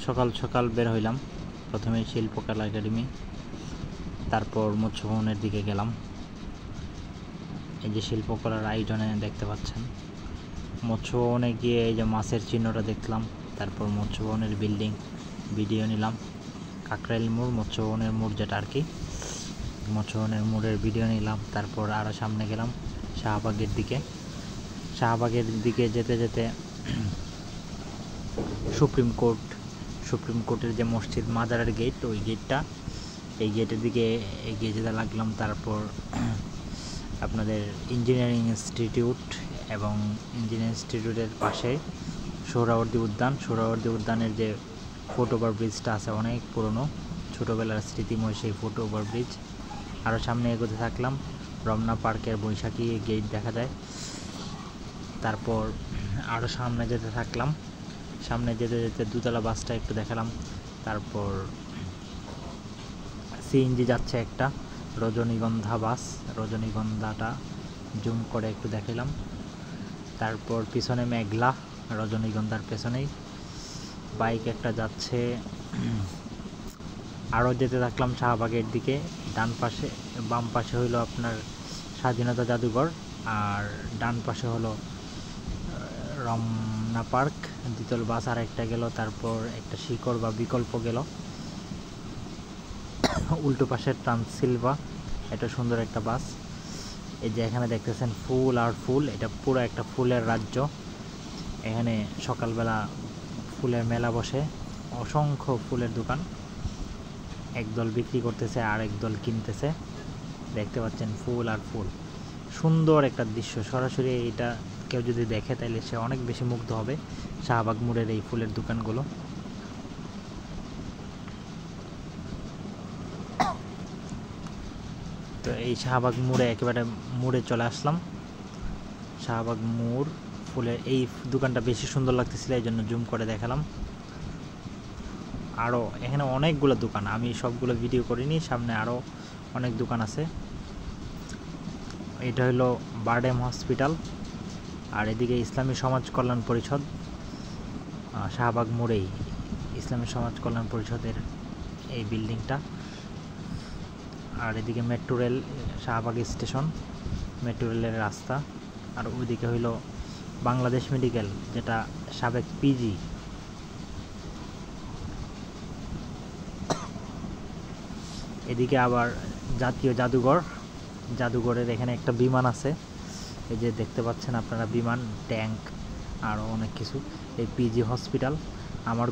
সকাল সকাল বের হইলাম। প্রথমে শিল্পকলা একাডেমি, তারপর মৎস্য ভবনের দিকে গেলাম। এই যে শিল্পকলার আয়োজনে দেখতে পাচ্ছেন। মৎস্য ভবনে গিয়ে এই যে মাছের চিহ্নটা দেখলাম, তারপর মৎস্য ভবনের বিল্ডিং ভিডিও নিলাম। কাকরাইল মোড়, মৎস্য ভবনের মোড় যেটা আর কি, মৎস্য ভবনের মোড়ের ভিডিও নিলাম। তারপর আরও সামনে গেলাম শাহবাগের দিকে। শাহবাগের দিকে যেতে যেতে সুপ্রিম কোর্টের যে মসজিদ মাজারের গেট, ওই গেটটা, এই গেটের দিকে এগিয়ে যেতে লাগলাম। তারপর আপনাদের ইঞ্জিনিয়ারিং ইনস্টিটিউট এবং ইঞ্জিনিয়ারিং ইনস্টিটিউটের পাশে সোহরাওয়ার্দী উদ্যানের যে ফুট ওভার ব্রিজটা আছে, অনেক পুরনো, ছোটোবেলার স্মৃতিময় সেই ফুট ওভার ব্রিজ। আরও সামনে এগোতে থাকলাম, রমনা পার্কের বৈশাখী গেট দেখা যায়। তারপর আরও সামনে যেতে থাকলাম, সামনে যেতে যেতে দুতলা বাসটা একটু দেখালাম। তারপর সিএনজি যাচ্ছে একটা, রজনীগন্ধা বাস, রজনীগন্ধাটা জুম করে একটু দেখালাম। তারপর পিছনে মেঘলা, রজনীগন্ধার পেছনেই বাইক একটা যাচ্ছে। আরও যেতে থাকলাম শাহবাগের দিকে। বাম পাশে হইলো আপনার স্বাধীনতা জাদুঘর, আর ডান পাশে হলো রমনা পার্ক। দ্বিতল বাস আর একটা গেল, তারপর একটা শিকড় বা বিকল্প গেল। উল্টো পাশে ট্রান্সিলভা, এটা সুন্দর একটা বাস। এই যে এখানে দেখতেছেন ফুল আর ফুল, এটা পুরো একটা ফুলের রাজ্য। এখানে সকালবেলা ফুলের মেলা বসে, অসংখ্য ফুলের দোকান, একদল বিক্রি করতেছে আর একদল কিনতেছে। দেখতে পাচ্ছেন ফুল আর ফুল, সুন্দর একটা দৃশ্য। সরাসরি এটা কেউ যদি দেখে তাহলে সে অনেক বেশি মুগ্ধ হবে শাহবাগ মোড়ের এই ফুলের দোকানগুলো। তো এই শাহবাগ মোড়ে একেবারে মোড়ে চলে আসলাম। শাহবাগ মোড়, ফুলের এই দোকানটা বেশি সুন্দর লাগতেছিল, এই জন্য জুম করে দেখালাম। আরও এখানে অনেকগুলো দোকান, আমি সবগুলো ভিডিও করিনি, সামনে আরও অনেক দোকান আছে। এটা হলো বারডেম হসপিটাল, আর এদিকে ইসলামী সমাজ কল্যাণ পরিষদ। শাহবাগ মোড়েই ইসলামী সমাজ কল্যাণ পরিষদের এই বিল্ডিংটা। আর এদিকে metro rail, Shahbag station, metro রেলের রাস্তা। আর ওইদিকে হইল বাংলাদেশ মেডিকেল, যেটা সাবেক পিজি। এদিকে আবার জাতীয় জাদুঘরের এখানে একটা বিমান আছে, এই যে দেখতে পাচ্ছেন আপনারা, বিমান, ট্যাঙ্ক, আরও অনেক কিছু। এই পিজি হসপিটাল। আমার